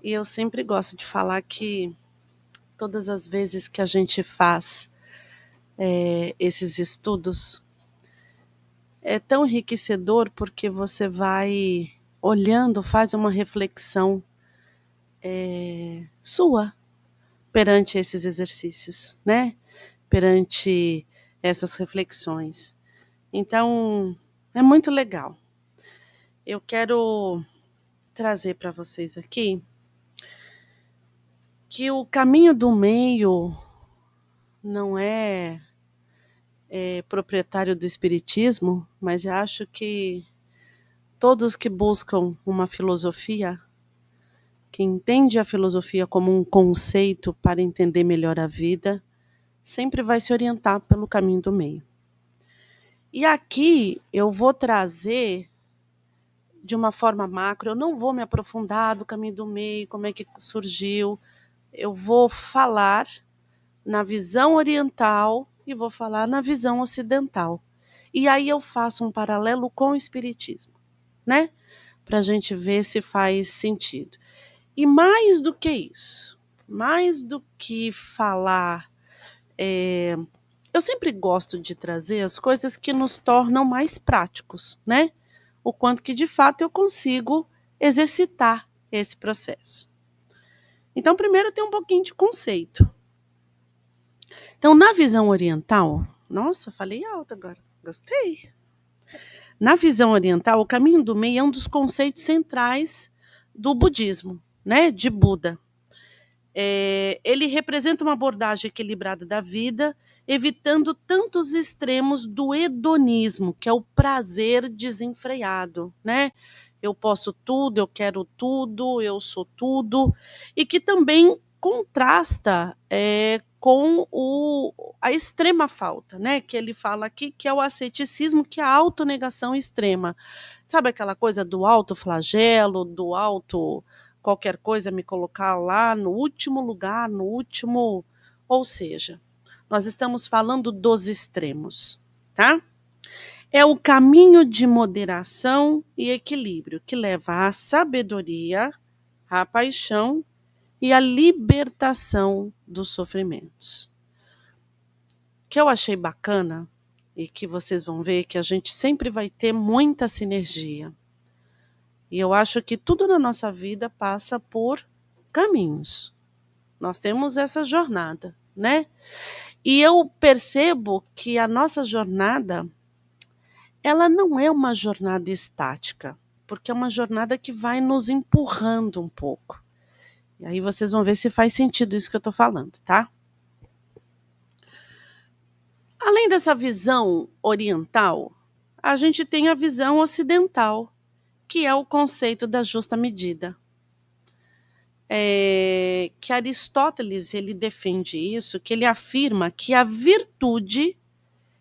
E eu sempre gosto de falar que todas as vezes que a gente faz esses estudos, é tão enriquecedor porque você vai olhando, faz uma reflexão sua perante esses exercícios, né? Perante essas reflexões. Então, é muito legal. Eu quero trazer para vocês aqui que o caminho do meio não é proprietário do espiritismo, mas eu acho que todos que buscam uma filosofia, que entende a filosofia como um conceito para entender melhor a vida, sempre vai se orientar pelo caminho do meio. E aqui eu vou trazer de uma forma macro, eu não vou me aprofundar do caminho do meio, como é que surgiu, eu vou falar na visão oriental e vou falar na visão ocidental. E aí eu faço um paralelo com o espiritismo, né? Para a gente ver se faz sentido. E mais do que isso, mais do que falar, eu sempre gosto de trazer as coisas que nos tornam mais práticos, né? O quanto que de fato eu consigo exercitar esse processo. Então, primeiro tem um pouquinho de conceito. Então, na visão oriental, nossa, falei alto agora, gostei. Na visão oriental, o caminho do meio é um dos conceitos centrais do budismo, né, de Buda. Ele representa uma abordagem equilibrada da vida, evitando tantos extremos do hedonismo, que é o prazer desenfreado, né? Eu posso tudo, eu quero tudo, eu sou tudo, e que também contrasta com a extrema falta, né? Que ele fala aqui, que é o asceticismo, que é a autonegação extrema. Sabe aquela coisa do autoflagelo, do auto qualquer coisa me colocar lá no último lugar, no último, ou seja, nós estamos falando dos extremos, tá? É o caminho de moderação e equilíbrio que leva à sabedoria, à paixão e à libertação dos sofrimentos. O que eu achei bacana e que vocês vão ver que a gente sempre vai ter muita sinergia. E eu acho que tudo na nossa vida passa por caminhos. Nós temos essa jornada, né? E eu percebo que a nossa jornada, ela não é uma jornada estática, porque é uma jornada que vai nos empurrando um pouco. E aí vocês vão ver se faz sentido isso que eu estou falando, tá? Além dessa visão oriental, a gente tem a visão ocidental, que é o conceito da justa medida. Que Aristóteles ele defende isso, que ele afirma que a virtude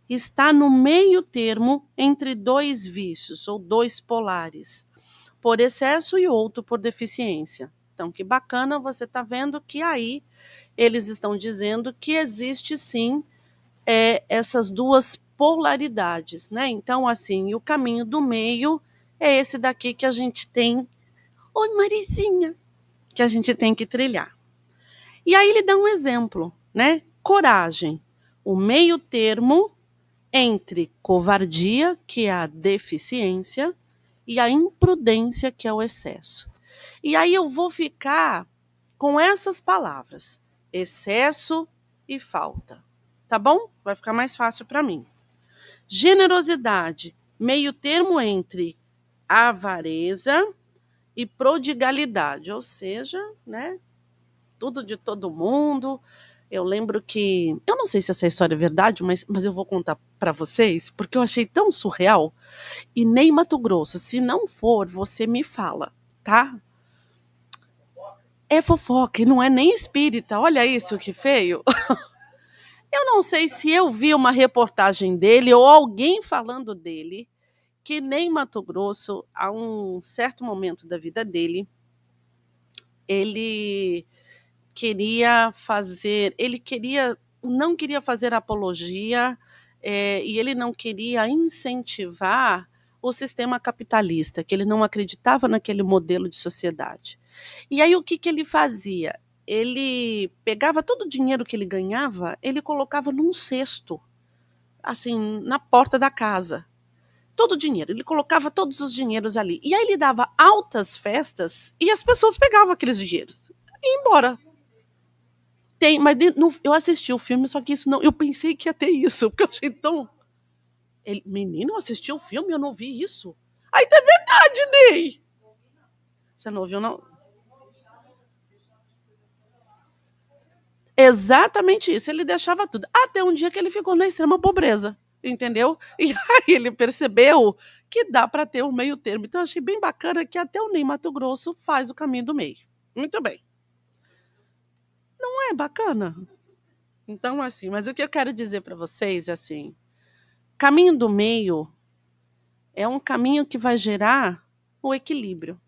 está no meio termo entre dois vícios, ou dois polares, por excesso e outro por deficiência. Então, que bacana, você está vendo que aí eles estão dizendo que existe sim essas duas polaridades, né? Então, assim, o caminho do meio é esse daqui que a gente tem. Oi, Marizinha! Que a gente tem que trilhar. E aí ele dá um exemplo, né? Coragem, o meio termo entre covardia, que é a deficiência, e a imprudência, que é o excesso. E aí eu vou ficar com essas palavras: excesso e falta. Tá bom? Vai ficar mais fácil para mim. Generosidade, meio termo entre avareza e prodigalidade, ou seja, né, tudo de todo mundo. Eu lembro que, eu não sei se essa história é verdade, mas eu vou contar para vocês, porque eu achei tão surreal. E nem Mato Grosso, se não for, você me fala, tá? É fofoca e não é nem espírita, olha isso que feio. Eu não sei se eu vi uma reportagem dele ou alguém falando dele, que nem Mato Grosso, a um certo momento da vida dele, ele não queria fazer apologia, e ele não queria incentivar o sistema capitalista, que ele não acreditava naquele modelo de sociedade. E aí o que ele fazia? Ele pegava todo o dinheiro que ele ganhava, ele colocava num cesto, assim, na porta da casa. Todo o dinheiro, ele colocava todos os dinheiros ali. E aí ele dava altas festas e as pessoas pegavam aqueles dinheiros e iam embora. Tem, mas eu assisti o filme, só que isso não. Eu pensei que ia ter isso, porque eu achei tão. Menino, assistiu o filme, eu não vi isso. Aí tá verdade, Ney. Você não ouviu, não? Exatamente isso. Ele deixava tudo. Até um dia que ele ficou na extrema pobreza, entendeu? E aí ele percebeu que dá para ter um meio termo. Então, eu achei bem bacana que até o Ney Mato Grosso faz o caminho do meio. Muito bem. Não é bacana? Então, assim, mas o que eu quero dizer para vocês é assim: caminho do meio é um caminho que vai gerar o equilíbrio.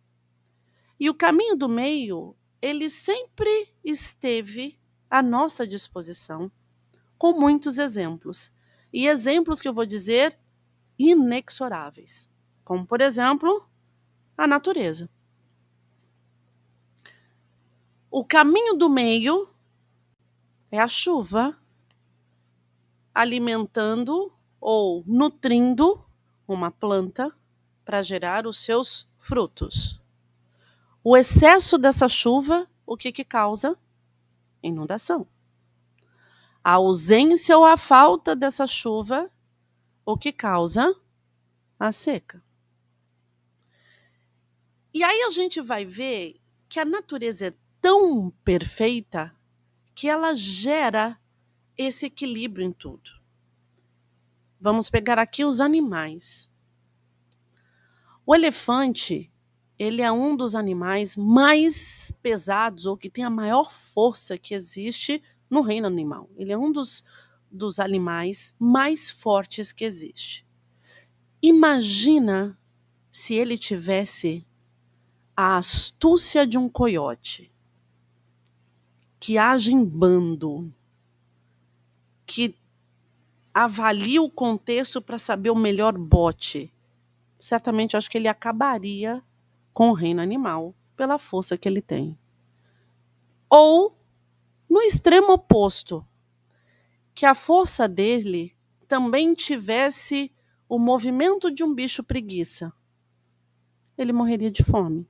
E o caminho do meio, ele sempre esteve à nossa disposição, com muitos exemplos. E exemplos que eu vou dizer inexoráveis, como, por exemplo, a natureza. O caminho do meio é a chuva alimentando ou nutrindo uma planta para gerar os seus frutos. O excesso dessa chuva, o que causa? Inundação. A ausência ou a falta dessa chuva, o que causa? A seca. E aí a gente vai ver que a natureza é tão perfeita que ela gera esse equilíbrio em tudo. Vamos pegar aqui os animais. O elefante, ele é um dos animais mais pesados ou que tem a maior força que existe no reino animal. Ele é um dos animais mais fortes que existe. Imagina se ele tivesse a astúcia de um coiote, que age em bando, que avalia o contexto para saber o melhor bote. Certamente eu acho que ele acabaria com o reino animal pela força que ele tem. Ou, no extremo oposto, que a força dele também tivesse o movimento de um bicho preguiça. Ele morreria de fome.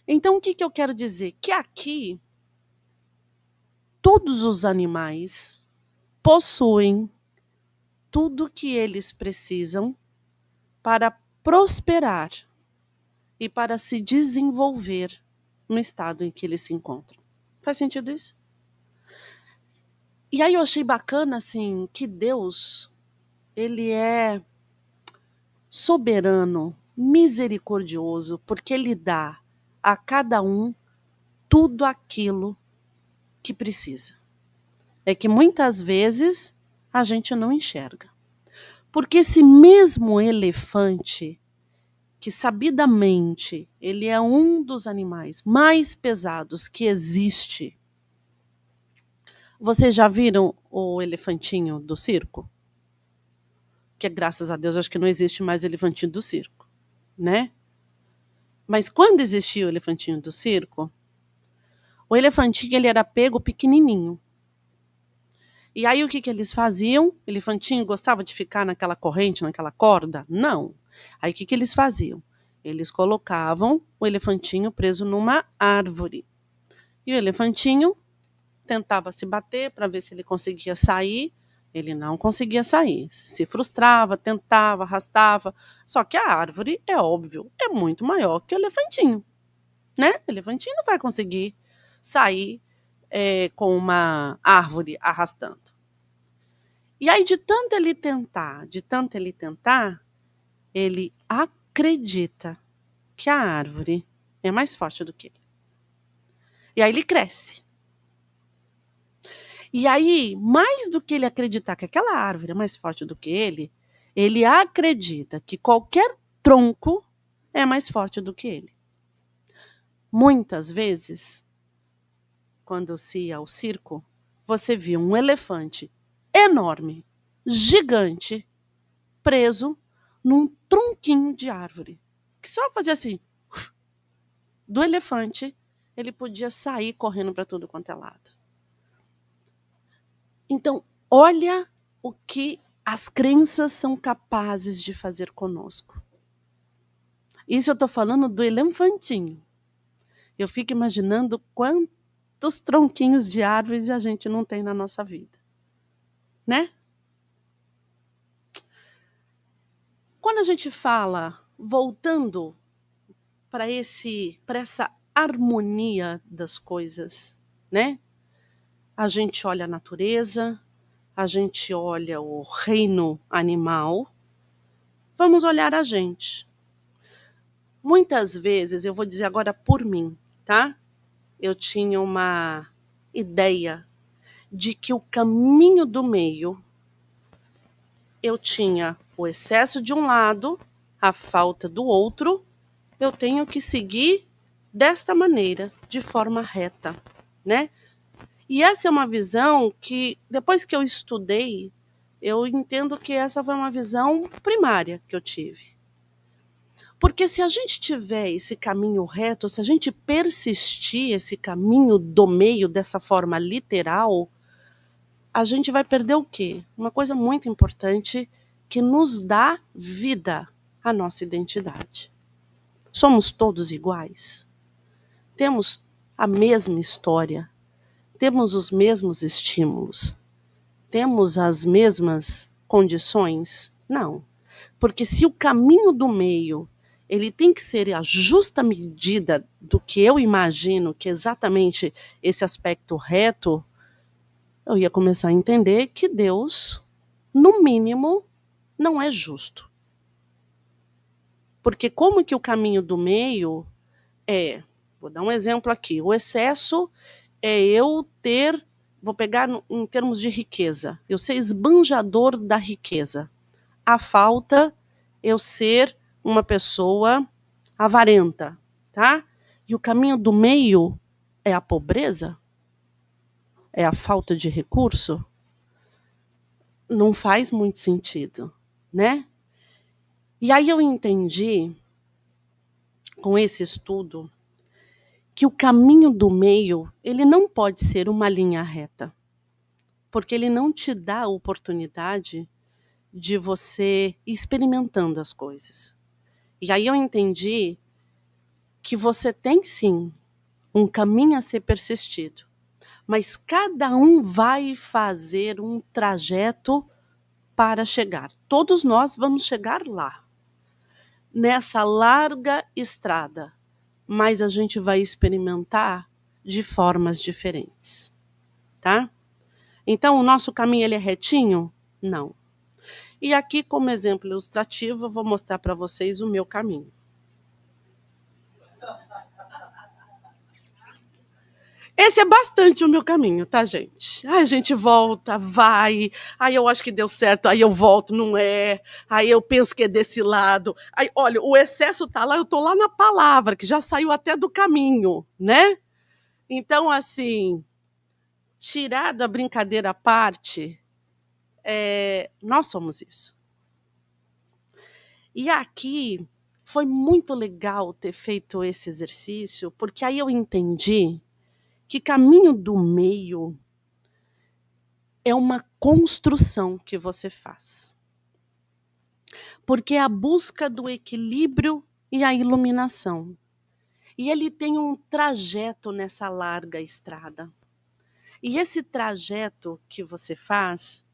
Então, o que eu quero dizer? Que aqui, todos os animais possuem tudo que eles precisam para prosperar e para se desenvolver no estado em que eles se encontram. Faz sentido isso? E aí eu achei bacana, assim, que Deus, ele é soberano, misericordioso, porque ele dá a cada um tudo aquilo que precisa. É que muitas vezes a gente não enxerga. Porque esse mesmo elefante, que sabidamente ele é um dos animais mais pesados que existe. Vocês já viram o elefantinho do circo? Que graças a Deus acho que não existe mais elefantinho do circo, né? Mas quando existia o elefantinho do circo, o elefantinho ele era pego pequenininho. E aí o que eles faziam? O elefantinho gostava de ficar naquela corrente, naquela corda? Não. Aí o que eles faziam? Eles colocavam o elefantinho preso numa árvore. E o elefantinho tentava se bater para ver se ele conseguia sair. Ele não conseguia sair. Se frustrava, tentava, arrastava. Só que a árvore, é óbvio, é muito maior que o elefantinho. Né? O elefantinho não vai conseguir sair com uma árvore arrastando. E aí, de tanto ele tentar, ele acredita que a árvore é mais forte do que ele. E aí ele cresce. E aí, mais do que ele acreditar que aquela árvore é mais forte do que ele acredita que qualquer tronco é mais forte do que ele. Muitas vezes, quando se ia ao circo, você via um elefante enorme, gigante, preso num tronquinho de árvore. Que só fazia assim. do elefante, ele podia sair correndo para tudo quanto é lado. Então, olha o que as crenças são capazes de fazer conosco. Isso eu estou falando do elefantinho. Eu fico imaginando quantos tronquinhos de árvores a gente não tem na nossa vida, né? Quando a gente fala, voltando para essa harmonia das coisas, né? A gente olha a natureza, a gente olha o reino animal, vamos olhar a gente. Muitas vezes, eu vou dizer agora por mim, tá? Eu tinha uma ideia de que o caminho do meio, eu tinha o excesso de um lado, a falta do outro, eu tenho que seguir desta maneira, de forma reta, né? E essa é uma visão que, depois que eu estudei, eu entendo que essa foi uma visão primária que eu tive. Porque se a gente tiver esse caminho reto, se a gente persistir esse caminho do meio dessa forma literal, a gente vai perder o quê? Uma coisa muito importante que nos dá vida, a nossa identidade. Somos todos iguais? Temos a mesma história? Temos os mesmos estímulos? Temos as mesmas condições? Não. Porque se o caminho do meio, ele tem que ser a justa medida do que eu imagino que é exatamente esse aspecto reto, eu ia começar a entender que Deus, no mínimo, não é justo. Porque como que o caminho do meio vou dar um exemplo aqui, o excesso é eu ter, vou pegar em termos de riqueza, eu ser esbanjador da riqueza. A falta, eu ser uma pessoa avarenta, tá? E o caminho do meio é a pobreza? É a falta de recurso? Não faz muito sentido, né? E aí eu entendi, com esse estudo, que o caminho do meio, ele não pode ser uma linha reta, porque ele não te dá a oportunidade de você ir experimentando as coisas. E aí eu entendi que você tem sim um caminho a ser persistido, mas cada um vai fazer um trajeto para chegar. Todos nós vamos chegar lá, nessa larga estrada, mas a gente vai experimentar de formas diferentes, tá? Então, o nosso caminho ele é retinho? Não. E aqui, como exemplo ilustrativo, eu vou mostrar para vocês o meu caminho. Esse é bastante o meu caminho, tá, gente? Aí a gente volta, vai, aí eu acho que deu certo, aí eu volto, não é, aí eu penso que é desse lado. Aí, olha, o excesso tá lá, eu tô lá na palavra, que já saiu até do caminho, né? Então, assim, tirar da brincadeira à parte, nós somos isso. E aqui foi muito legal ter feito esse exercício, porque aí eu entendi que caminho do meio é uma construção que você faz. Porque é a busca do equilíbrio e a iluminação. E ele tem um trajeto nessa larga estrada. E esse trajeto que você faz,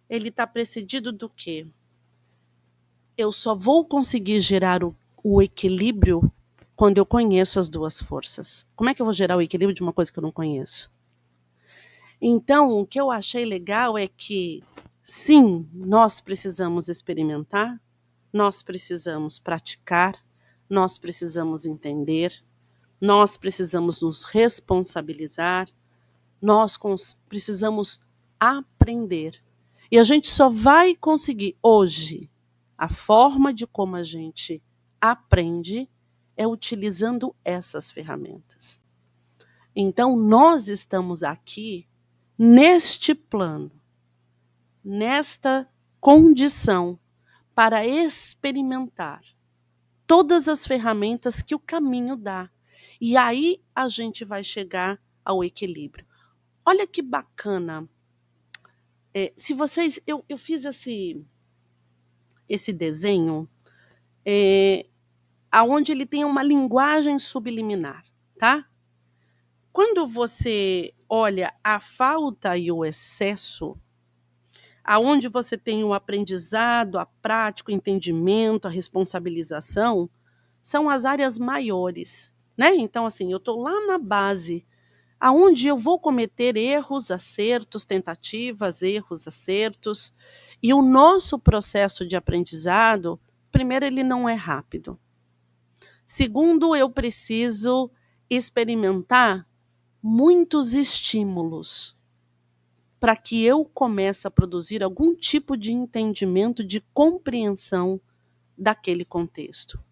ele está precedido do quê? Eu só vou conseguir gerar o equilíbrio quando eu conheço as duas forças. Como é que eu vou gerar o equilíbrio de uma coisa que eu não conheço? Então, o que eu achei legal é que, sim, nós precisamos experimentar, nós precisamos praticar, nós precisamos entender, nós precisamos nos responsabilizar, nós precisamos aprender. E a gente só vai conseguir hoje, a forma de como a gente aprende é utilizando essas ferramentas. Então, nós estamos aqui neste plano, nesta condição, para experimentar todas as ferramentas que o caminho dá. E aí a gente vai chegar ao equilíbrio. Olha que bacana. Se vocês, eu fiz esse desenho, aonde ele tem uma linguagem subliminar, tá? Quando você olha a falta e o excesso, aonde você tem o aprendizado, a prática, o entendimento, a responsabilização, são as áreas maiores, né? Então, assim, eu estou lá na base, aonde eu vou cometer erros, acertos, tentativas, erros, acertos, e o nosso processo de aprendizado, primeiro, ele não é rápido. Segundo, eu preciso experimentar muitos estímulos para que eu comece a produzir algum tipo de entendimento, de compreensão daquele contexto.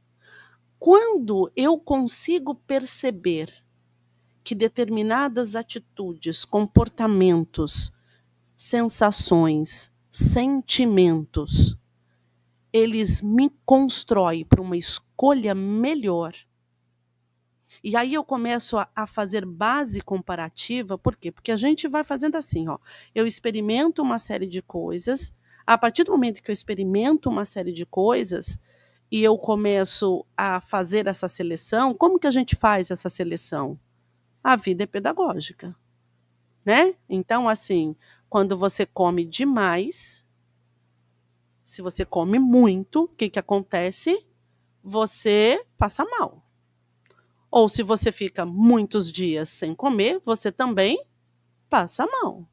Quando eu consigo perceber que determinadas atitudes, comportamentos, sensações, sentimentos, eles me constroem para uma escolha melhor. E aí eu começo a fazer base comparativa, por quê? Porque a gente vai fazendo assim, ó. Eu experimento uma série de coisas, a partir do momento que eu experimento uma série de coisas e eu começo a fazer essa seleção, como que a gente faz essa seleção? A vida é pedagógica, né? Então, assim, quando você come demais, se você come muito, o que acontece? Você passa mal. Ou se você fica muitos dias sem comer, você também passa mal.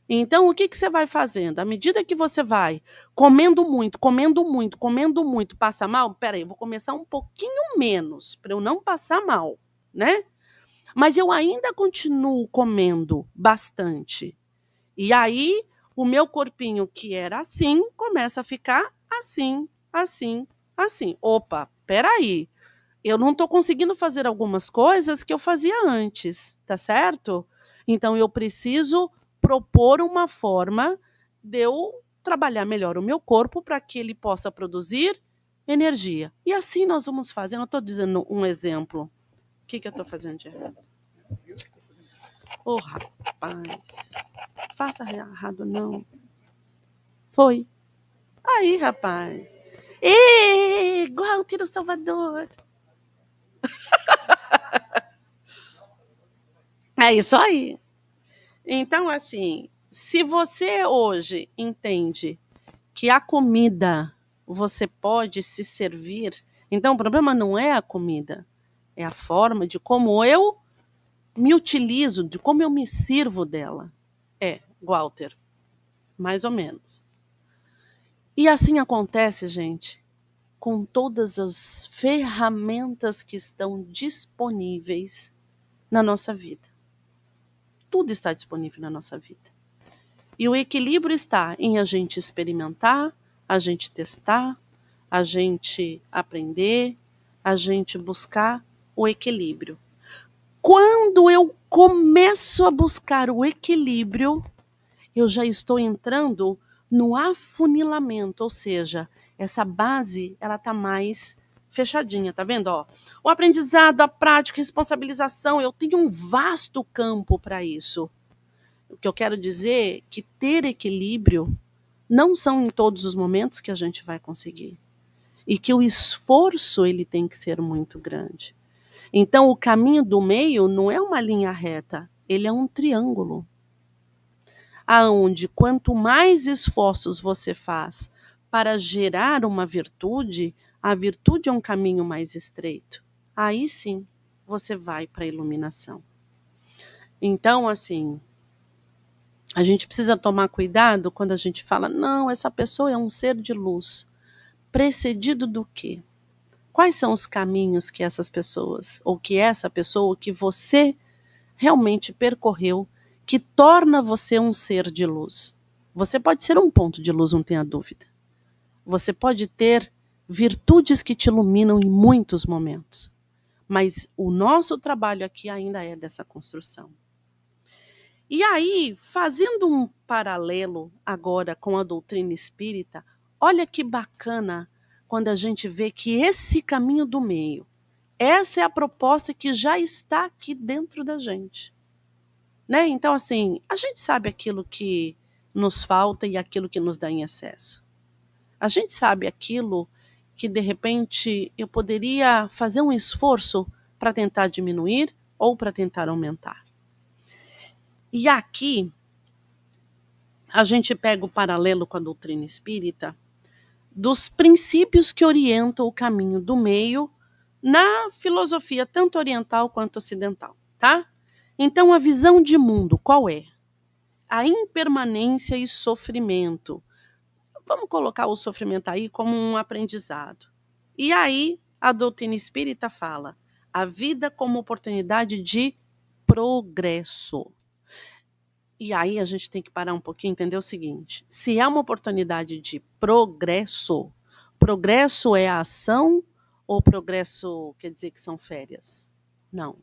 Então, o que você vai fazendo? À medida que você vai comendo muito, comendo muito, comendo muito, passa mal? Peraí, eu vou começar um pouquinho menos, para eu não passar mal, né? Mas eu ainda continuo comendo bastante. E aí, o meu corpinho, que era assim, começa a ficar assim, assim, assim. Opa, peraí. Eu não estou conseguindo fazer algumas coisas que eu fazia antes, tá certo? Então, eu preciso propor uma forma de eu trabalhar melhor o meu corpo para que ele possa produzir energia. E assim nós vamos fazer. Eu não estou dizendo um exemplo. O que eu estou fazendo de errado? Ô, rapaz, faça errado não. Foi. Aí, rapaz. Igual o Tiro Salvador. É isso aí. Então, assim, se você hoje entende que a comida você pode se servir, então o problema não é a comida, é a forma de como eu me utilizo, de como eu me sirvo dela. Walter, mais ou menos. E assim acontece, gente, com todas as ferramentas que estão disponíveis na nossa vida. Tudo está disponível na nossa vida. E o equilíbrio está em a gente experimentar, a gente testar, a gente aprender, a gente buscar o equilíbrio. Quando eu começo a buscar o equilíbrio, eu já estou entrando no afunilamento, ou seja, essa base ela está mais fechadinha, tá vendo? Ó, o aprendizado, a prática, a responsabilização, eu tenho um vasto campo para isso. O que eu quero dizer é que ter equilíbrio não são em todos os momentos que a gente vai conseguir. E que o esforço ele tem que ser muito grande. Então, o caminho do meio não é uma linha reta, ele é um triângulo. Aonde quanto mais esforços você faz para gerar uma virtude, a virtude é um caminho mais estreito. Aí sim, você vai para a iluminação. Então, assim, a gente precisa tomar cuidado quando a gente fala, não, essa pessoa é um ser de luz. Precedido do quê? Quais são os caminhos que essas pessoas, ou que essa pessoa, ou que você realmente percorreu, que torna você um ser de luz? Você pode ser um ponto de luz, não tenha dúvida. Você pode ter virtudes que te iluminam em muitos momentos. Mas o nosso trabalho aqui ainda é dessa construção. E aí, fazendo um paralelo agora com a doutrina espírita, olha que bacana quando a gente vê que esse caminho do meio Essa é a proposta que já está aqui dentro da gente. Né? Então, assim, a gente sabe aquilo que nos falta e aquilo que nos dá em excesso. A gente sabe aquilo que, de repente, eu poderia fazer um esforço para tentar diminuir ou para tentar aumentar. E aqui, a gente pega o paralelo com a doutrina espírita dos princípios que orientam o caminho do meio na filosofia tanto oriental quanto ocidental, tá? Então, a visão de mundo, qual é? A impermanência e sofrimento. Vamos colocar o sofrimento aí como um aprendizado. E aí, a doutrina espírita fala a vida como oportunidade de progresso. E aí a gente tem que parar um pouquinho e entender o seguinte: se é uma oportunidade de progresso, progresso é a ação ou progresso quer dizer que são férias? Não.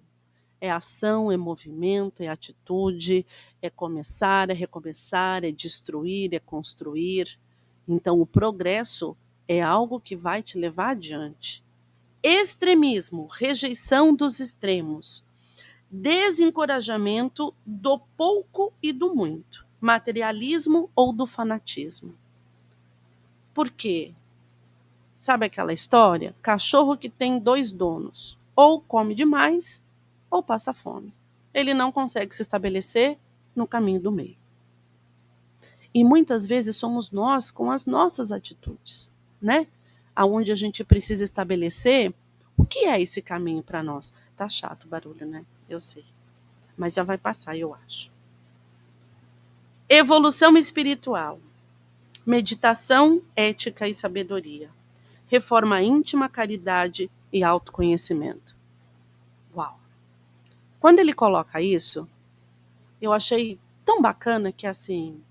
É ação, é movimento, é atitude, é começar, é recomeçar, é destruir, é construir. Então, o progresso é algo que vai te levar adiante. Extremismo, rejeição dos extremos. Desencorajamento do pouco e do muito. Materialismo ou do fanatismo. Por quê? Sabe aquela história? Cachorro que tem 2 donos. Ou come demais, ou passa fome. Ele não consegue se estabelecer no caminho do meio. E muitas vezes somos nós com as nossas atitudes, né? Aonde a gente precisa estabelecer o que é esse caminho para nós. Tá chato o barulho, né? Eu sei. Mas já vai passar, eu acho. Evolução espiritual. Meditação, ética e sabedoria. Reforma íntima, caridade e autoconhecimento. Uau! Quando ele coloca isso, eu achei tão bacana que, assim,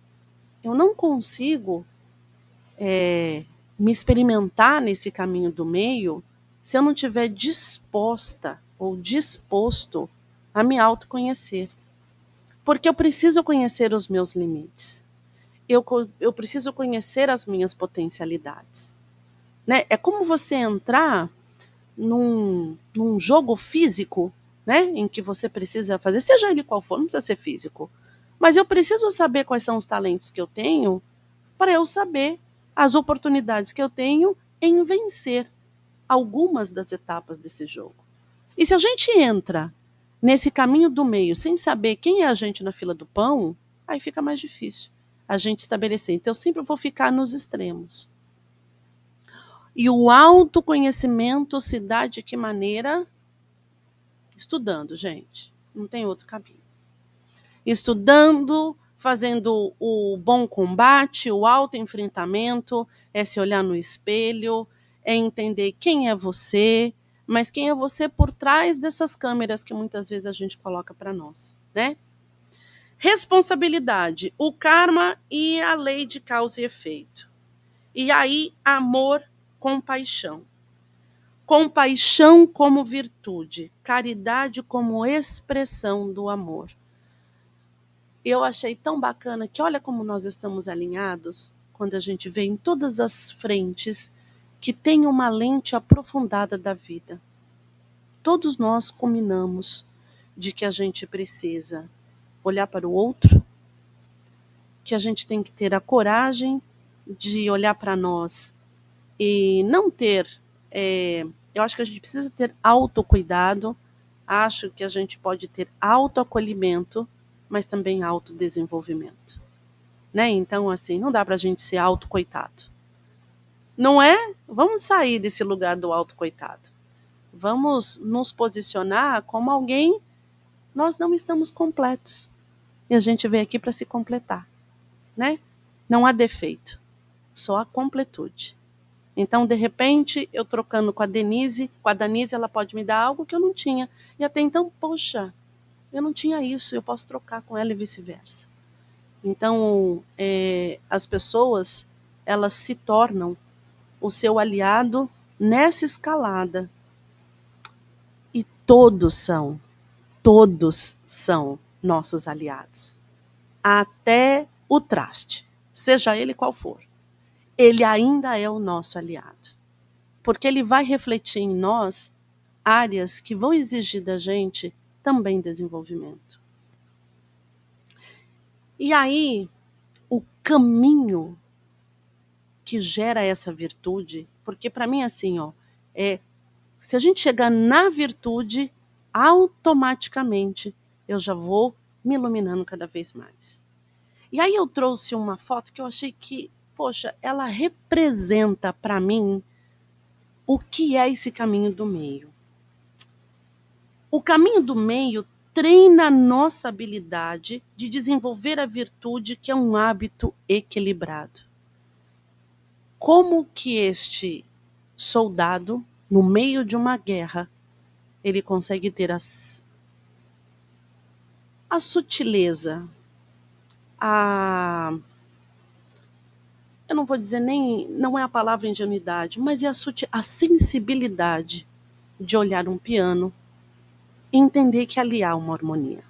eu não consigo me experimentar nesse caminho do meio se eu não estiver disposta ou disposto a me autoconhecer. Porque eu preciso conhecer os meus limites. Eu preciso conhecer as minhas potencialidades. Né? É como você entrar num jogo físico, né, em que você precisa fazer, seja ele qual for, não precisa ser físico, mas eu preciso saber quais são os talentos que eu tenho para eu saber as oportunidades que eu tenho em vencer algumas das etapas desse jogo. E se a gente entra nesse caminho do meio sem saber quem é a gente na fila do pão, aí fica mais difícil a gente estabelecer. Então eu sempre vou ficar nos extremos. E o autoconhecimento se dá de que maneira? Estudando, gente. Não tem outro caminho. Estudando, fazendo o bom combate, o autoenfrentamento, é se olhar no espelho, é entender quem é você, mas quem é você por trás dessas câmeras que muitas vezes a gente coloca para nós, né? Responsabilidade, o karma e a lei de causa e efeito. E aí, amor, compaixão. Compaixão como virtude, caridade como expressão do amor. Eu achei tão bacana que olha como nós estamos alinhados quando a gente vê em todas as frentes que tem uma lente aprofundada da vida. Todos nós combinamos de que a gente precisa olhar para o outro, que a gente tem que ter a coragem de olhar para nós e não ter... eu acho que a gente precisa ter autocuidado, acho que a gente pode ter autoacolhimento, mas também autodesenvolvimento. Né? Então, assim, não dá para a gente ser autocoitado. Não é? Vamos sair desse lugar do autocoitado. Vamos nos posicionar como alguém, nós não estamos completos. E a gente veio aqui para se completar. Né? Não há defeito, só há completude. Então, de repente, eu trocando com a Danise, ela pode me dar algo que eu não tinha. E até então, poxa, eu não tinha isso, eu posso trocar com ela e vice-versa. Então, as pessoas, elas se tornam o seu aliado nessa escalada. E todos são nossos aliados. Até o traste, seja ele qual for. Ele ainda é o nosso aliado. Porque ele vai refletir em nós áreas que vão exigir da gente também desenvolvimento. E aí, o caminho que gera essa virtude, porque para mim assim, se a gente chegar na virtude, automaticamente eu já vou me iluminando cada vez mais. E aí eu trouxe uma foto que eu achei que, poxa, ela representa para mim o que é esse caminho do meio. O caminho do meio treina a nossa habilidade de desenvolver a virtude, que é um hábito equilibrado. Como que este soldado, no meio de uma guerra, ele consegue ter a sutileza, eu não vou dizer nem, não é a palavra ingenuidade, mas é a sensibilidade de olhar um piano e entender que ali há uma harmonia.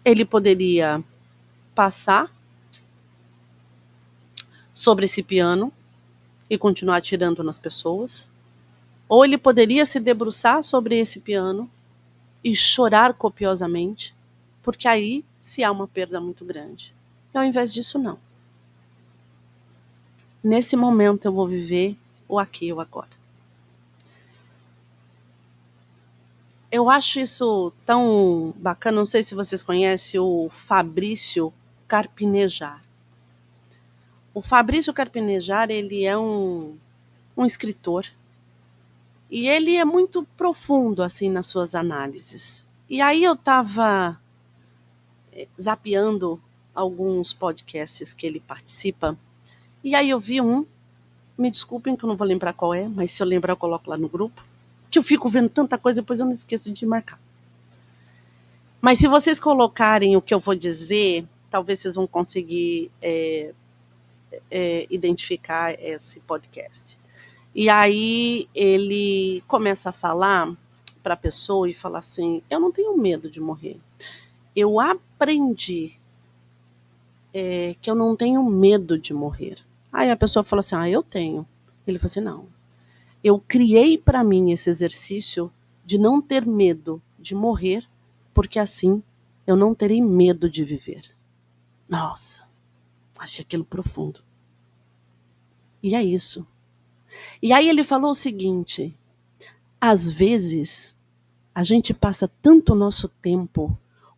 Ele poderia passar sobre esse piano e continuar atirando nas pessoas, ou ele poderia se debruçar sobre esse piano e chorar copiosamente, porque aí se há uma perda muito grande. E ao invés disso, não. Nesse momento eu vou viver o aqui e o agora. Eu acho isso tão bacana, não sei se vocês conhecem o Fabrício Carpinejar. O Fabrício Carpinejar, ele é um escritor e ele é muito profundo assim nas suas análises. E aí eu estava zapeando alguns podcasts que ele participa e aí eu vi me desculpem que eu não vou lembrar qual é, mas se eu lembrar eu coloco lá no grupo, que eu fico vendo tanta coisa, depois eu não esqueço de marcar. Mas se vocês colocarem o que eu vou dizer, talvez vocês vão conseguir identificar esse podcast. E aí ele começa a falar para a pessoa e fala assim, eu não tenho medo de morrer. Eu aprendi que eu não tenho medo de morrer. Aí a pessoa fala assim, eu tenho. Ele falou assim, não. Eu criei para mim esse exercício de não ter medo de morrer, porque assim eu não terei medo de viver. Nossa, achei aquilo profundo. E é isso. E aí ele falou o seguinte, às vezes a gente passa tanto nosso tempo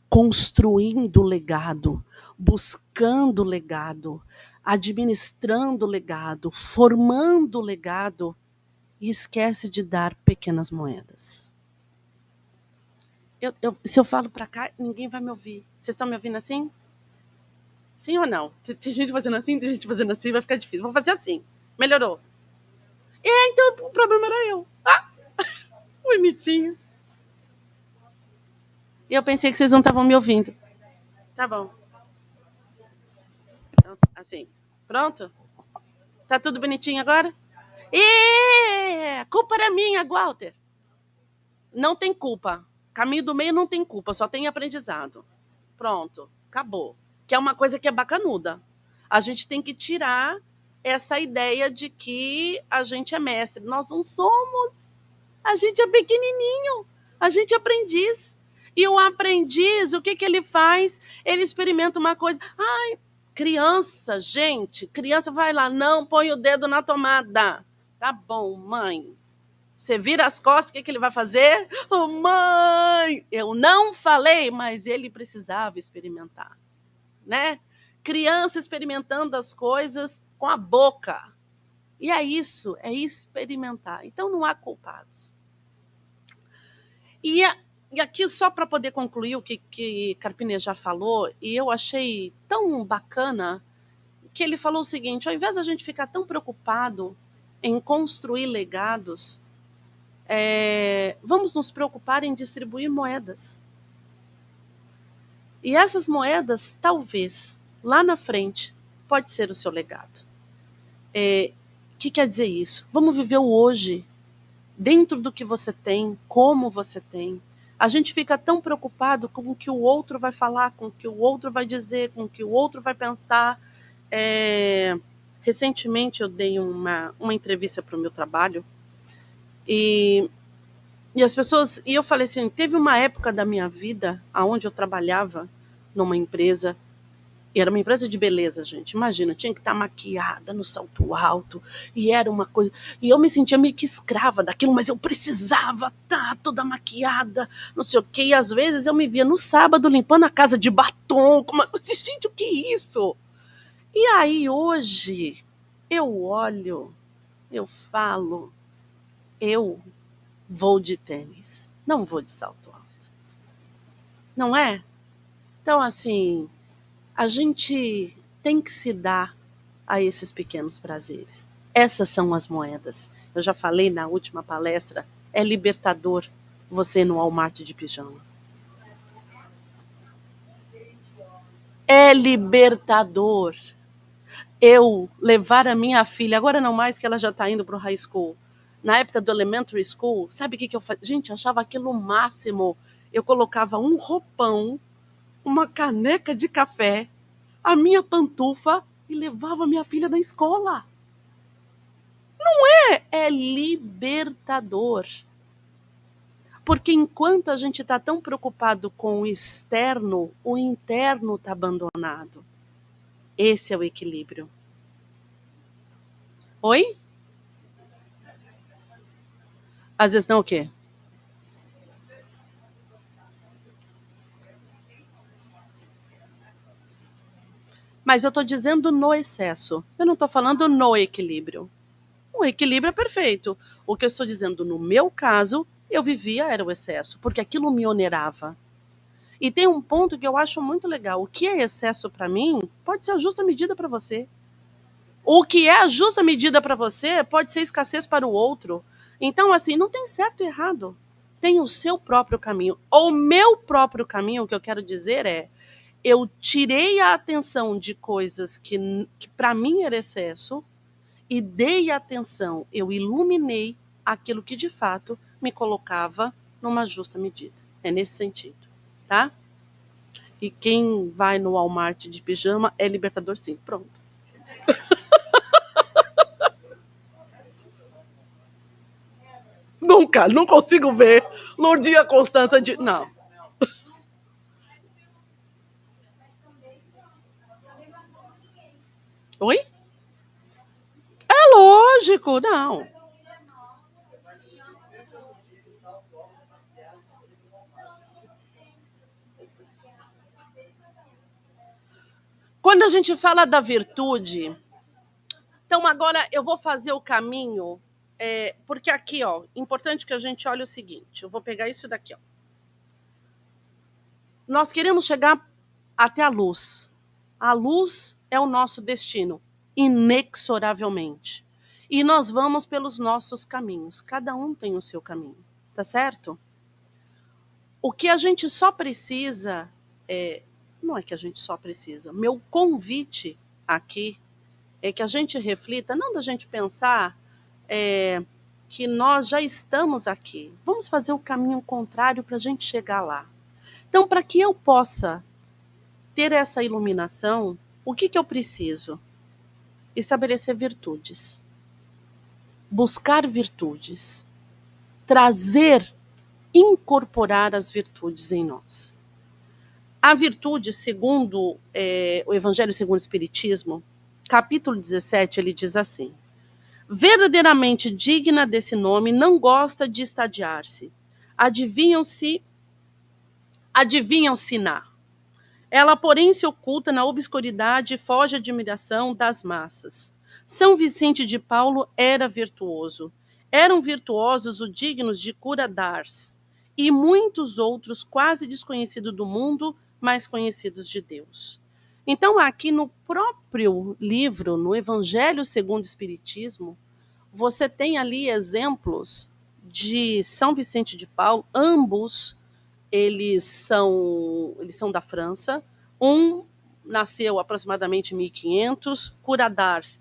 construindo legado, buscando legado, administrando legado, formando legado, e esquece de dar pequenas moedas. Se eu falo para cá, ninguém vai me ouvir. Vocês estão me ouvindo assim? Sim ou não? Tem gente fazendo assim, tem gente fazendo assim, vai ficar difícil. Vou fazer assim. Melhorou. Então o problema era eu. Bonitinho. E eu pensei que vocês não estavam me ouvindo. Tá bom. Então, assim. Pronto? Tá tudo bonitinho agora? A culpa era minha, Walter. Não tem culpa. Caminho do meio não tem culpa, só tem aprendizado. Pronto, acabou. Que é uma coisa que é bacanuda. A gente tem que tirar essa ideia de que a gente é mestre. Nós não somos. A gente é pequenininho. A gente é aprendiz. E o aprendiz, o que ele faz? Ele experimenta uma coisa. Ai, criança, gente, criança vai lá, não põe o dedo na tomada. Tá bom, mãe. Você vira as costas, o que ele vai fazer? Oh, mãe, eu não falei, mas ele precisava experimentar, né? Criança experimentando as coisas com a boca. E é isso, é experimentar. Então não há culpados. E aqui, só para poder concluir o que Carpinejar falou, e eu achei tão bacana, que ele falou o seguinte, ao invés de a gente ficar tão preocupado em construir legados, vamos nos preocupar em distribuir moedas. E essas moedas, talvez, lá na frente, pode ser o seu legado. O que quer dizer isso? Vamos viver o hoje, dentro do que você tem, como você tem. A gente fica tão preocupado com o que o outro vai falar, com o que o outro vai dizer, com o que o outro vai pensar. Recentemente eu dei uma entrevista para o meu trabalho e E as pessoas, e eu falei assim, teve uma época da minha vida onde eu trabalhava numa empresa, e era uma empresa de beleza, gente. Imagina, tinha que estar maquiada no salto alto, e era uma coisa. E eu me sentia meio que escrava daquilo, mas eu precisava estar toda maquiada, não sei o quê. E às vezes eu me via no sábado limpando a casa de batom. Gente, o que é isso? E aí hoje eu olho, eu falo, eu vou de tênis, não vou de salto alto. Não é? Então, assim, a gente tem que se dar a esses pequenos prazeres. Essas são as moedas. Eu já falei na última palestra, é libertador você ir no Walmart de pijama. É libertador eu levar a minha filha, agora não mais que ela já está indo para o high school, na época do elementary school, sabe o que eu fazia? Gente, eu achava aquilo o máximo. Eu colocava um roupão, uma caneca de café, a minha pantufa e levava minha filha na escola. É libertador. Porque enquanto a gente está tão preocupado com o externo, o interno está abandonado. Esse é o equilíbrio. Oi? Às vezes não o quê? Mas eu estou dizendo no excesso. Eu não estou falando no equilíbrio. O equilíbrio é perfeito. O que eu estou dizendo no meu caso, eu vivia era o excesso, porque aquilo me onerava. E tem um ponto que eu acho muito legal. O que é excesso para mim pode ser a justa medida para você. O que é a justa medida para você pode ser escassez para o outro. Então, assim, não tem certo e errado. Tem o seu próprio caminho. O meu próprio caminho, o que eu quero dizer é, eu tirei a atenção de coisas que para mim era excesso e dei atenção, eu iluminei aquilo que de fato me colocava numa justa medida. É nesse sentido, tá? E quem vai no Walmart de pijama é libertador, sim. Pronto. Nunca, não consigo ver Lourdinha Constança de. Não. Oi? É lógico, não. Quando a gente fala da virtude, então agora eu vou fazer o caminho, porque aqui, ó, importante que a gente olhe o seguinte, eu vou pegar isso daqui, ó. Nós queremos chegar até a luz. A luz é o nosso destino, inexoravelmente. E nós vamos pelos nossos caminhos. Cada um tem o seu caminho, tá certo? O que a gente só precisa não é que a gente só precisa. Meu convite aqui é que a gente reflita, não da gente pensar que nós já estamos aqui. Vamos fazer o caminho contrário para a gente chegar lá. Então, para que eu possa ter essa iluminação, o que eu preciso? Estabelecer virtudes. Buscar virtudes. Trazer, incorporar as virtudes em nós. A virtude, segundo o Evangelho segundo o Espiritismo, capítulo 17, ele diz assim: verdadeiramente digna desse nome, não gosta de estadiar-se. Adivinham-se-na. Ela, porém, se oculta na obscuridade e foge à admiração das massas. São Vicente de Paulo era virtuoso. Eram virtuosos os dignos de Cura d'Ars e muitos outros quase desconhecidos do mundo, mas conhecidos de Deus. Então, aqui no próprio livro, no Evangelho segundo o Espiritismo, você tem ali exemplos de São Vicente de Paulo, ambos eles são da França. Um nasceu aproximadamente em 1500, Cura d'Ars,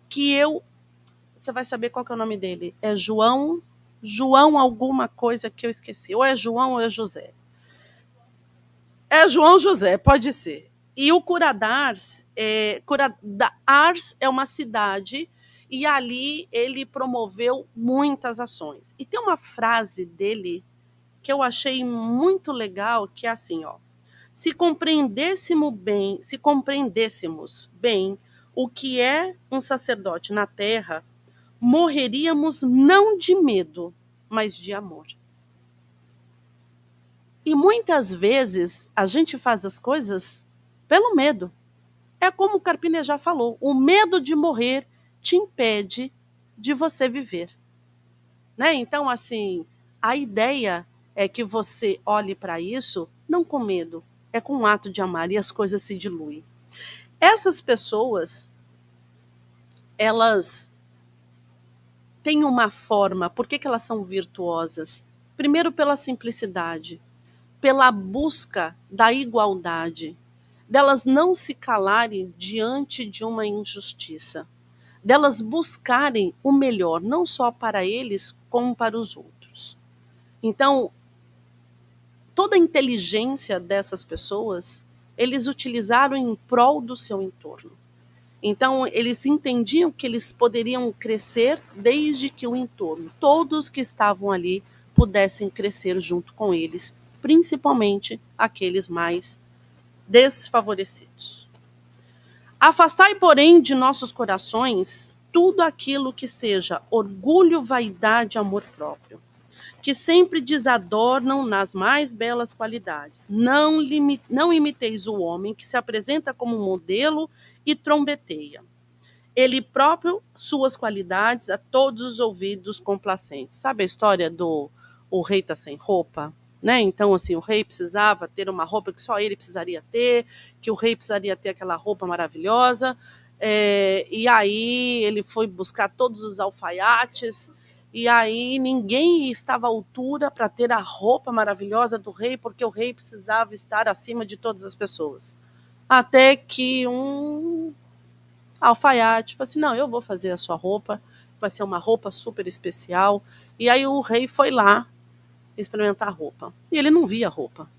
você vai saber qual que é o nome dele. É João alguma coisa que eu esqueci. Ou é João ou é José. É João José, pode ser. E o Cura d'Ars é uma cidade E ali ele promoveu muitas ações. E tem uma frase dele que eu achei muito legal, que é assim, ó: se compreendêssemos bem o que é um sacerdote na terra, morreríamos não de medo, mas de amor. E muitas vezes a gente faz as coisas pelo medo. É como o Carpini já falou, o medo de morrer te impede de você viver. Né? Então, assim, a ideia é que você olhe para isso não com medo, é com um ato de amar e as coisas se diluem. Essas pessoas, elas têm uma forma, por que elas são virtuosas? Primeiro pela simplicidade, pela busca da igualdade, delas não se calarem diante de uma injustiça, delas buscarem o melhor, não só para eles, como para os outros. Então, toda a inteligência dessas pessoas, eles utilizaram em prol do seu entorno. Então, eles entendiam que eles poderiam crescer desde que o entorno, todos que estavam ali, pudessem crescer junto com eles, principalmente aqueles mais desfavorecidos. Afastai, porém, de nossos corações tudo aquilo que seja orgulho, vaidade, amor próprio, que sempre desadornam nas mais belas qualidades. Não imiteis o homem que se apresenta como modelo e trombeteia. Ele próprio, suas qualidades, a todos os ouvidos complacentes. Sabe a história do o rei tá sem roupa? Né? Então, assim, o rei precisava ter uma roupa que só ele precisaria ter, que o rei precisaria ter aquela roupa maravilhosa. E aí ele foi buscar todos os alfaiates, e aí ninguém estava à altura para ter a roupa maravilhosa do rei, porque o rei precisava estar acima de todas as pessoas. Até que um alfaiate falou assim: não, eu vou fazer a sua roupa, vai ser uma roupa super especial. E aí o rei foi lá experimentar a roupa. E ele não via a roupa.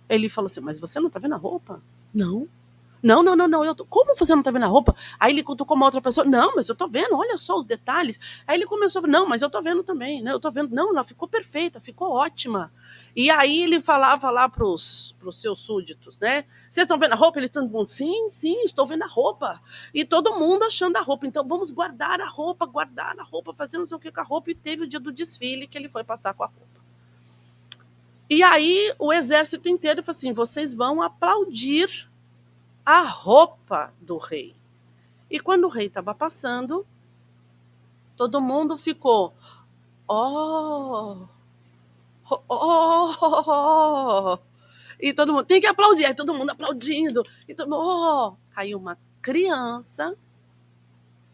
Ele falou assim: mas você não está vendo a roupa? Não. Não, não, não, não. Como você não está vendo a roupa? Aí ele cutucou uma outra pessoa. Não, mas eu estou vendo, olha só os detalhes. Aí ele começou a não, mas eu estou vendo também, né? Eu estou vendo. Não, ela ficou perfeita, ficou ótima. E aí ele falava lá para os seus súditos, né? Vocês estão vendo a roupa? Eles estão dizendo, sim, sim, estou vendo a roupa. E todo mundo achando a roupa. Então vamos guardar a roupa, fazendo não sei o que com a roupa. E teve o dia do desfile que ele foi passar com a roupa. E aí o exército inteiro falou assim: vocês vão aplaudir a roupa do rei. E quando o rei estava passando, todo mundo ficou: oh, oh, oh, oh. E todo mundo tem que aplaudir. Aí todo mundo aplaudindo. E todo mundo, oh. Aí uma criança,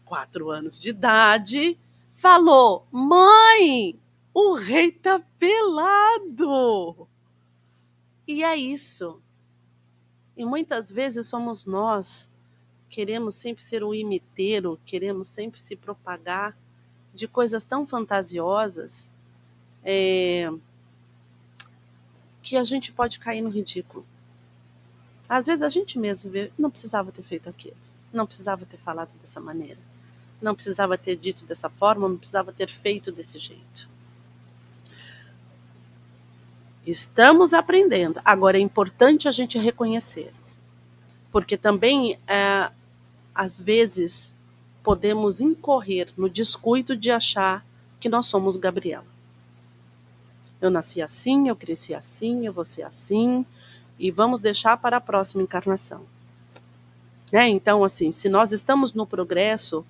4 anos de idade, falou: mãe, o rei tá pelado. E é isso. E muitas vezes somos nós, queremos sempre ser um imiteiro, queremos sempre se propagar de coisas tão fantasiosas, que a gente pode cair no ridículo. Às vezes a gente mesmo vê, não precisava ter feito aquilo, não precisava ter falado dessa maneira, não precisava ter dito dessa forma, não precisava ter feito desse jeito. Estamos aprendendo. Agora é importante a gente reconhecer, porque também, às vezes, podemos incorrer no descuido de achar que nós somos Gabriela. Eu nasci assim, eu cresci assim, eu vou ser assim, e vamos deixar para a próxima encarnação. Então, assim, se nós estamos no progresso,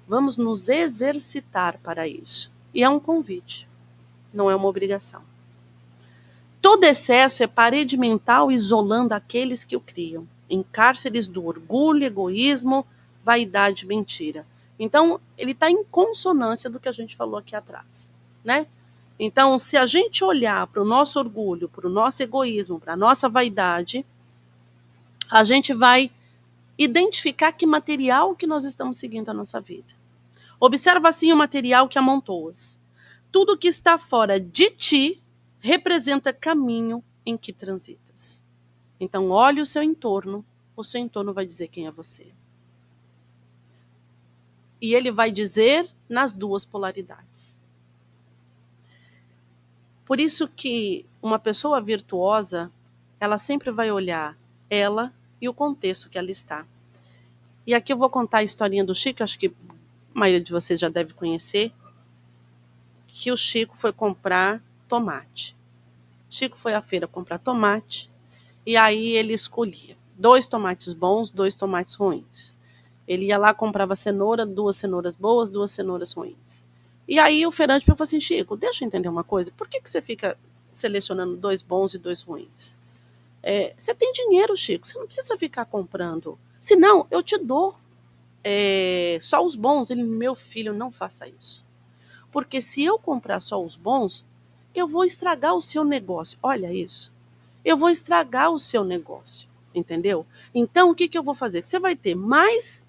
vamos nos exercitar para isso. E é um convite, não é uma obrigação. Todo excesso é parede mental isolando aqueles que o criam, em cárceres do orgulho, egoísmo, vaidade e mentira. Então, ele está em consonância do que a gente falou aqui atrás, né? Então, se a gente olhar para o nosso orgulho, para o nosso egoísmo, para a nossa vaidade, a gente vai identificar que material que nós estamos seguindo a nossa vida. Observa assim o material que amontoas. Tudo que está fora de ti representa caminho em que transitas. Então, olhe o seu entorno vai dizer quem é você. E ele vai dizer nas duas polaridades. Por isso que uma pessoa virtuosa, ela sempre vai olhar ela e o contexto que ela está. E aqui eu vou contar a historinha do Chico, acho que a maioria de vocês já deve conhecer, que o Chico foi comprar tomate. Chico foi à feira comprar tomate, e aí ele escolhia 2 tomates bons, 2 tomates ruins. Ele ia lá, comprava cenoura, 2 cenouras boas, 2 cenouras ruins. E aí o feirante falou assim, Chico, deixa eu entender uma coisa, por que você fica selecionando 2 bons e 2 ruins? Você tem dinheiro, Chico, você não precisa ficar comprando. Se não, eu te dou só os bons. Ele, meu filho, não faça isso. Porque se eu comprar só os bons, eu vou estragar o seu negócio. Olha isso. Eu vou estragar o seu negócio. Entendeu? Então, o que eu vou fazer? Você vai ter mais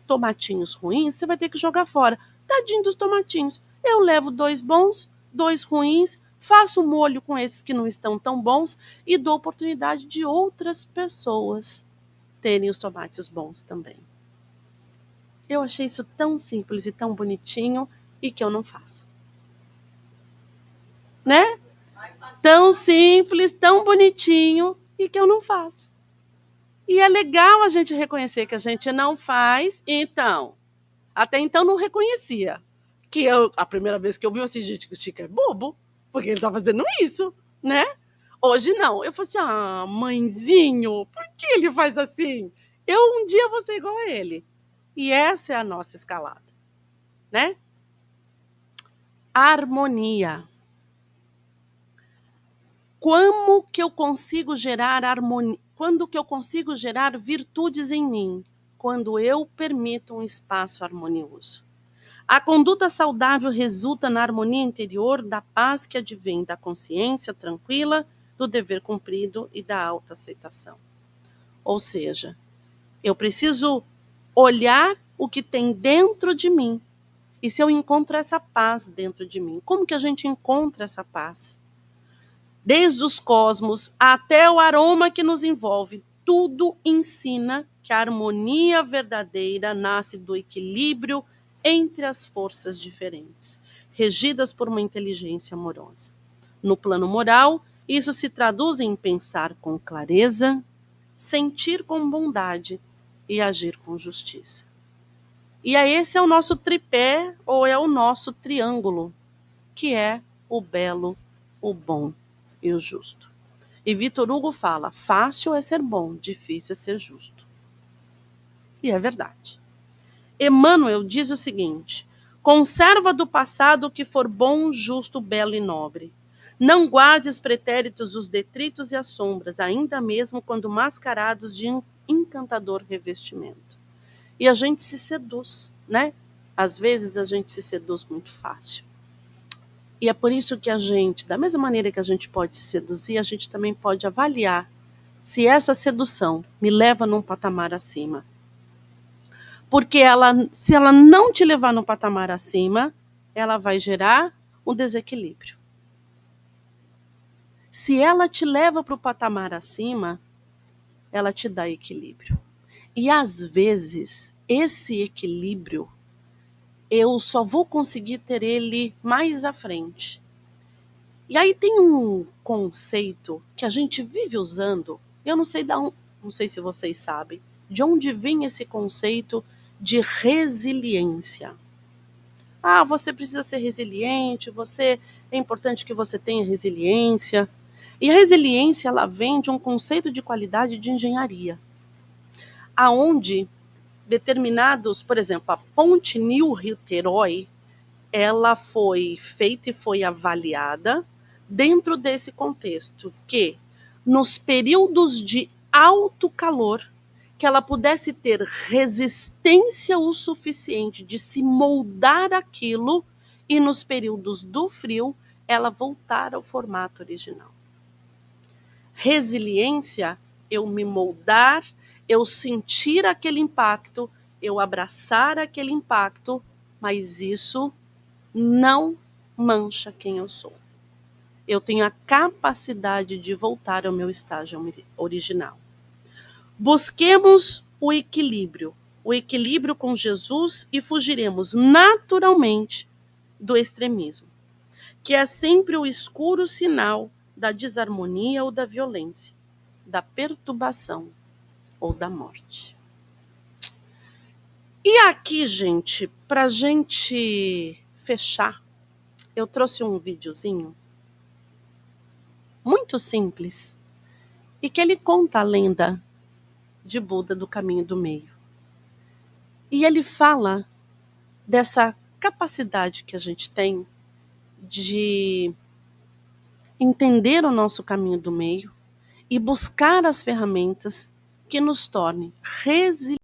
tomatinhos ruins, você vai ter que jogar fora. Tadinho dos tomatinhos. Eu levo 2 bons, 2 ruins, faço molho com esses que não estão tão bons e dou oportunidade de outras pessoas terem os tomates bons também. Eu achei isso tão simples e tão bonitinho e que eu não faço. Né? Tão simples, tão bonitinho e que eu não faço. E é legal a gente reconhecer que a gente não faz. Então, até então não reconhecia. A primeira vez que eu vi assim, gente, que o Chico é bobo, porque ele tá fazendo isso, né? Hoje não. Eu falei assim, mãezinho, por que ele faz assim? Eu um dia vou ser igual a ele. E essa é a nossa escalada, né? Harmonia. Como que eu consigo gerar harmonia? Quando que eu consigo gerar virtudes em mim? Quando eu permito um espaço harmonioso. A conduta saudável resulta na harmonia interior, da paz que advém da consciência tranquila, do dever cumprido e da autoaceitação. Ou seja, eu preciso olhar o que tem dentro de mim. E se eu encontro essa paz dentro de mim, como que a gente encontra essa paz? Desde os cosmos até o aroma que nos envolve, tudo ensina que a harmonia verdadeira nasce do equilíbrio entre as forças diferentes, regidas por uma inteligência amorosa. No plano moral, isso se traduz em pensar com clareza, sentir com bondade e agir com justiça. E esse é o nosso tripé, ou é o nosso triângulo, que é o belo, o bom e o justo. E Vitor Hugo fala, fácil é ser bom, difícil é ser justo. E é verdade. Emmanuel diz o seguinte, conserva do passado o que for bom, justo, belo e nobre. Não guarde os pretéritos, os detritos e as sombras, ainda mesmo quando mascarados de encantador revestimento. E a gente se seduz, né? Às vezes a gente se seduz muito fácil. E é por isso que a gente, da mesma maneira que a gente pode se seduzir, a gente também pode avaliar se essa sedução me leva num patamar acima. Porque se ela não te levar num patamar acima, ela vai gerar um desequilíbrio. Se ela te leva para o patamar acima, ela te dá equilíbrio. E às vezes, esse equilíbrio, eu só vou conseguir ter ele mais à frente. E aí tem um conceito que a gente vive usando, eu não sei não sei se vocês sabem, de onde vem esse conceito de resiliência. Você precisa ser resiliente, é importante que você tenha resiliência. E a resiliência, ela vem de um conceito de qualidade de engenharia, aonde determinados, por exemplo, a ponte Niterói, ela foi feita e foi avaliada dentro desse contexto, que nos períodos de alto calor, que ela pudesse ter resistência o suficiente de se moldar aquilo e nos períodos do frio, ela voltar ao formato original. Resiliência, eu me moldar, eu sentir aquele impacto, eu abraçar aquele impacto, mas isso não mancha quem eu sou. Eu tenho a capacidade de voltar ao meu estágio original. Busquemos o equilíbrio. o equilíbrio com Jesus e fugiremos naturalmente do extremismo, que é sempre o escuro sinal da desarmonia ou da violência, da perturbação ou da morte. E aqui, gente, pra gente fechar, eu trouxe um videozinho muito simples e que ele conta a lenda de Buda do caminho do meio. E ele fala dessa capacidade que a gente tem de entender o nosso caminho do meio e buscar as ferramentas que nos tornem resilientes